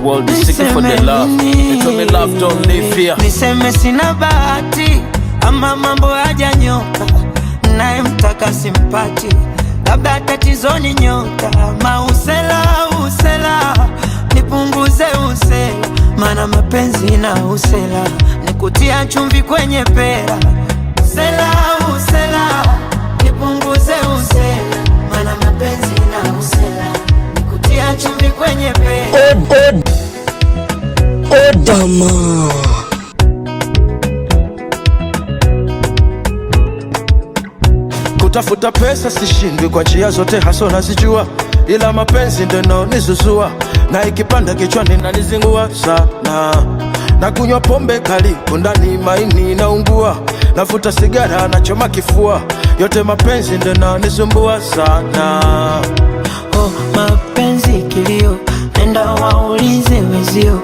world is seeking for the love. They told me love don't live here. Niseme sina bahati ama mambo hajanyoka, naye mtaka simpati, labda tatizoni nyota. Mausela usela nipunguze usela, mana mapenzi na usela nikutia chumvi kwenye pera. Usela usela nipunguze usela, mana mapenzi na usela nikutia chumvi kwenye pera. Odama. Kutafuta pesa sishindwi, kwa njia zote haso nazijua, ila mapenzi ndo inanizuzua, na ikipanda kichwani nanizingua sana. Na kunywa pombe kali kundani maini naungua, nafuta sigara nachoma kifua, yote mapenzi ndo inanisumbua sana. Oh, mapenzi kilio, nenda waulize wezio.